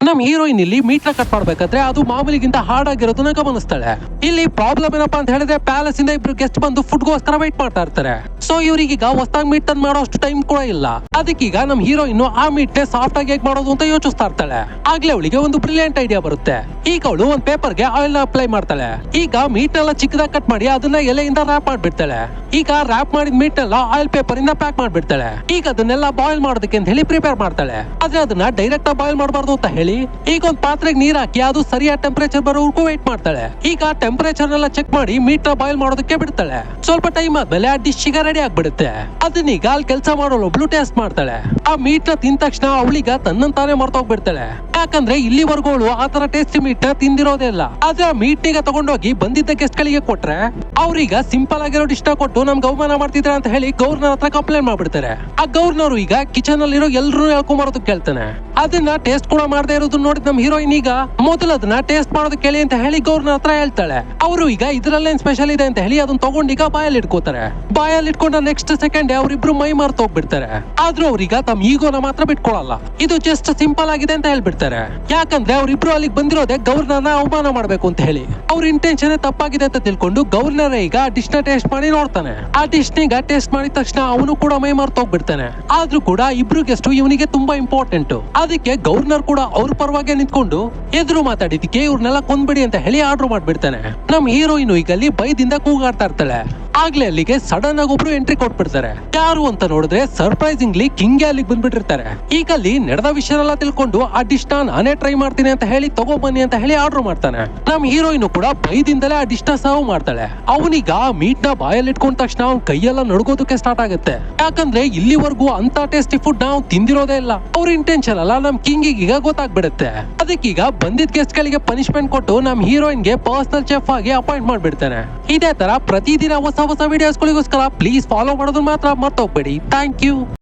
ನಮ್ ಹೀರೋಯಿನ್ ಇಲ್ಲಿ ಮೀಟ್ ನ ಕಟ್ ಮಾಡ್ಬೇಕಾದ್ರೆ ಅದು ಮಾಮೂಲಿಗಿಂತ ಹಾರ್ಡ್ ಆಗಿರೋದನ್ನ ಗಮನಿಸ್ತಾಳೆ. ಇಲ್ಲಿ ಪ್ರಾಬ್ಲಮ್ ಏನಪ್ಪಾ ಅಂತ ಹೇಳಿದ್ರೆ ಪ್ಯಾಲೇಸ್ ಇಂದ ಇಬ್ರು ಗೆಸ್ಟ್ ಬಂದು ಫುಡ್ಗೋಸ್ಕರ ವೈಟ್ ಮಾಡ್ತಾ ಇರ್ತಾರೆ. ಸೊ ಇವ್ರಿಗೀಗ ಹೊಸದಾಗಿ ಮೀಟ್ ತಂದ್ ಮಾಡೋ ಅಷ್ಟು ಟೈಮ್ ಕೂಡ ಇಲ್ಲ. ಅದಕ್ಕೀಗ ನಮ್ ಹೀರೋಯಿನ್ ಆ ಮೀಟ್ ನೇ ಸಾಫ್ಟ್ ಆಗಿ ಹೇಗ್ ಮಾಡೋದು ಅಂತ ಯೋಚಿಸ್ತಾ ಇರ್ತಾಳೆ. ಆಗ್ಲೇ ಅವಳಿಗೆ ಒಂದು ಬ್ರಿಲಿಯಂಟ್ ಐಡಿಯಾ ಬರುತ್ತೆ. ಈಗ ಅವಳು ಒಂದ್ ಪೇಪರ್ ಗೆ ಆಯಿಲ್ ನ ಅಪ್ಲೈ ಮಾಡ್ತಾಳೆ. ಈಗ ಮೀಟ್ ನೆಲ್ಲ ಚಿಕ್ಕದಾಗಿ ಕಟ್ ಮಾಡಿ ಅದನ್ನ ಎಲೆಯಿಂದ ರ್ಯಾಪ್ ಮಾಡ್ಬಿಡ್ತಾಳೆ. ಈಗ ರ್ಯಾಪ್ ಮಾಡಿದ ಮೀಟ್ ನೆಲ್ಲ ಆಯಿಲ್ ಪೇಪರ್ ಇಂದ ಪ್ಯಾಕ್ ಮಾಡ್ಬಿಡ್ತಾಳೆ. ಈಗ ಅದನ್ನೆಲ್ಲ ಬಾಯ್ಲ್ ಮಾಡೋದಕ್ಕೆ ಅಂತ ಹೇಳಿ ಪ್ರಿಪೇರ್ ಮಾಡ್ತಾಳೆ. ಆದ್ರೆ ಅದನ್ನ ಡೈರೆಕ್ಟ್ ಆಗಿ ಬಾಯ್ಲ್ ಮಾಡಬಾರ್ದು ಅಂತ ಹೇಳಿ ಈಗ ಒಂದ್ ಪಾತ್ರೆಗೆ ನೀರ್ ಹಾಕಿ ಅದು ಸರಿಯಾದ ಟೆಂಪರೇಚರ್ ಬರೋವರೆಗೂ ವೇಟ್ ಮಾಡ್ತಾಳೆ. ಈಗ ಟೆಂಪರೇಚರ್ ನೆಲ್ಲ ಚೆಕ್ ಮಾಡಿ ಮೀಟ್ ನ ಬಾಯ್ಲ್ ಮಾಡೋದಕ್ಕೆ ಬಿಡ್ತಾಳೆ. ಸ್ವಲ್ಪ ಟೈಮ್ ಆದ್ಮೇಲೆ ಆ ಡಿಶ್ ಈಗ ರೆಡಿ ಆಗ್ಬಿಡುತ್ತೆ. ಅದನ್ನೀಗ ಅಲ್ಲಿ ಕೆಲಸ ಮಾಡೋಳು ಒಬ್ಳು ಟೇಸ್ಟ್ ಮಾಡ್ತಾಳೆ. ಆ ಮೀಟ್ ನ ತಿಂದ ತಕ್ಷಣ ಅವಳಿಗ ತನ್ನಂತಾನೆ ಮರ್ತೋಗ್ಬಿಡ್ತಾಳೆ. ಯಾಕಂದ್ರೆ ಇಲ್ಲಿವರೆಗೂ ಅವಳು ಆ ತರ ಟೇಸ್ಟಿ ಮೀಟ್ ನ ತಿಂದಿರೋದೇ ಇಲ್ಲ. ಆದ್ರೆ ಆ ಮೀಟ್ ಈಗ ತಗೊಂಡೋಗಿ ಬಂದಿದ್ದ ಗೆಸ್ಟ್ ಗಳಿಗೆ ಕೊಟ್ರೆ ಅವ್ರೀಗ ಸಿಂಪಲ್ ಆಗಿರೋ ಡಿಶ್ ನ ಕೊಟ್ಟು ನಮ್ಗೆ ಅವಮಾನ ಮಾಡ್ತಿದ್ರೆ ಅಂತ ಹೇಳಿ ಗವರ್ನರ್ ಹತ್ರ ಕಂಪ್ಲೇಂಟ್ ಮಾಡ್ಬಿಡ್ತಾರೆ. ಆ ಗವರ್ನರ್ ಈಗ ಕಿಚನ್ ಅಲ್ಲಿರೋ ಎಲ್ರು ಹೇಳ್ಕೊಂಬರೋದಕ್ಕೆ ಕೇಳ್ತಾನೆ. ಅದನ್ನ ಟೇಸ್ಟ್ ಕೂಡ ಮಾಡದೇ ಇರೋದನ್ನ ನೋಡಿದ್ ನಮ್ ಹೀರೋಯಿನ್ ಈಗ ಮೊದಲು ಅದನ್ನ ಟೇಸ್ಟ್ ಮಾಡೋದಕ್ಕೆ ಕೇಳಿ ಅಂತ ಹೇಳಿ ಗವರ್ನರ್ ಹತ್ರ ಹೇಳ್ತಾಳೆ. ಅವರು ಈಗ ಇದ್ರಲ್ಲೇನ್ ಸ್ಪೆಷಲ್ ಇದೆ ಅಂತ ಹೇಳಿ ಅದನ್ನ ತಗೊಂಡೀಗ ಬಾಯಲ್ಲಿ ಇಟ್ಕೋತಾರೆ. ಬಾಯಲ್ಲಿ ಇಟ್ಕೊಂಡ ನೆಕ್ಸ್ಟ್ ಸೆಕೆಂಡ್ ಅವ್ರಿಬ್ರು ಮೈ ಮಾರ್ತ ಹೋಗ್ಬಿಡ್ತಾರೆ. ಆದ್ರೂ ಅವ್ರೀಗ ತಮ್ಮ ಈಗೋನ ಮಾತ್ರ ಬಿಟ್ಕೊಳಲ್ಲ. ಇದು ಜಸ್ಟ್ ಸಿಂಪಲ್ ಆಗಿದೆ ಅಂತ ಹೇಳ್ಬಿಡ್ತಾರೆ. ಯಾಕಂದ್ರೆ ಅವ್ರಿಬ್ರು ಅಲ್ಲಿಗೆ ಬಂದಿರೋದೇ ಗವರ್ನರ್ನ ಅವಮಾನ ಮಾಡ್ಬೇಕು ಅಂತ ಹೇಳಿ. ಅವ್ರ ಇಂಟೆನ್ಷನ್ ತಪ್ಪಾಗಿದೆ ಅಂತ ತಿಳ್ಕೊಂಡು ಗವರ್ನರ್ ಈಗ ಡಿಶ್ ನ ಟೇಸ್ಟ್ ಮಾಡಿ ನೋಡ್ತಾನೆ. ಆ ಡಿಶ್ ನೀಗ ಟೇಸ್ಟ್ ಮಾಡಿದ ತಕ್ಷಣ ಅವನು ಕೂಡ ಮೈ ಮಾರ್ತ ಹೋಗ್ಬಿಡ್ತಾನೆ. ಆದ್ರೂ ಕೂಡ ಇಬ್ರು ಗೆಸ್ಟ್ ಇವನಿಗೆ ತುಂಬಾ ಇಂಪಾರ್ಟೆಂಟ್. ಅದಕ್ಕೆ ಗವರ್ನರ್ ಕೂಡ ಅವ್ರ ಪರವಾಗಿ ನಿಂತ್ಕೊಂಡು ಎದುರು ಮಾತಾಡಿದಕ್ಕೆ ಇವ್ರನ್ನೆಲ್ಲ ಕೊಂದ್ಬಿಡಿ ಅಂತ ಹೇಳಿ ಆರ್ಡರ್ ಮಾಡ್ಬಿಡ್ತಾನೆ. ನಮ್ ಹೀರೋಯಿನ್ ಈಗ ಅಲ್ಲಿ ಭಯದಿಂದ ಕೂಗಾಡ್ತಾ ಇರ್ತಾಳೆ. ಆಗ್ಲೇ ಅಲ್ಲಿಗೆ ಸಡನ್ ಆಗಿ ಒಬ್ರು ಎಂಟ್ರಿ ಕೊಟ್ಬಿಡ್ತಾರೆ. ಯಾರು ಅಂತ ನೋಡಿದ್ರೆ ಸರ್ಪ್ರೈಸಿಂಗ್ಲಿ ಕಿಂಗ್ ಅಲ್ಲಿಗೆ ಬಂದ್ಬಿಟ್ಟಿರ್ತಾರೆ. ಈಗ ಅಲ್ಲಿ ನಡೆದ ವಿಷಯ ತಿಳ್ಕೊಂಡು ಆ ಡಿಶ್ ನಾನೇ ಟ್ರೈ ಮಾಡ್ತೀನಿ ಅಂತ ಹೇಳಿ ತಗೊಬನ್ನಿ ಅಂತ ಹೇಳಿ ಆರ್ಡರ್ ಮಾಡ್ತಾನೆ. ನಮ್ ಹೀರೋಯಿನ್ ಕೂಡ ಭಯದಿಂದಲೇ ಆ ಡಿಶ್ ನ ಸರ್ವ್ ಮಾಡ್ತಾಳೆ. ಅವನೀಗ ಮೀಟ್ ನ ಬಾಯಲ್ಲಿ ಇಟ್ಕೊಂಡ ತಕ್ಷಣ ಅವ್ನ ಕೈಯೆಲ್ಲ ನಡ್ಗೋದಕ್ಕೆ ಸ್ಟಾರ್ಟ್ ಆಗುತ್ತೆ. ಯಾಕಂದ್ರೆ ಇಲ್ಲಿವರೆಗೂ ಅಂತ ಟೇಸ್ಟಿ ಫುಡ್ ನಾವು ತಿಂದಿರೋದೇ ಇಲ್ಲ. ಅವ್ರ ಇಂಟೆನ್ಷನ್ ಅಲ್ಲ ನಮ್ ಕಿಂಗ್ ಈಗ ಗೊತ್ತಾಗ್ಬಿಡುತ್ತೆ. ಅದಕ್ಕೀಗ ಬಂದಿದ್ ಗೆಸ್ಟ್ ಗಳಿಗೆ ಪನಿಷ್ಮೆಂಟ್ ಕೊಟ್ಟು ನಮ್ ಹೀರೋಯಿನ್ ಗೆ ಪರ್ಸನಲ್ ಚೆಫ್ ಆಗಿ ಅಪಾಯಿಂಟ್ ಮಾಡ್ಬಿಡ್ತಾನೆ. ಇದೇ ತರ ಪ್ರತಿದಿನ ಹೊಸ ವಿಡಿಯೋಸ್ಗಳಿಗೋಸ್ಕರ ಪ್ಲೀಸ್ ಫಾಲೋ ಮಾಡೋದನ್ನ ಮಾತ್ರ ಮರ್ತೋಗ್ಬೇಡಿ. Thank you.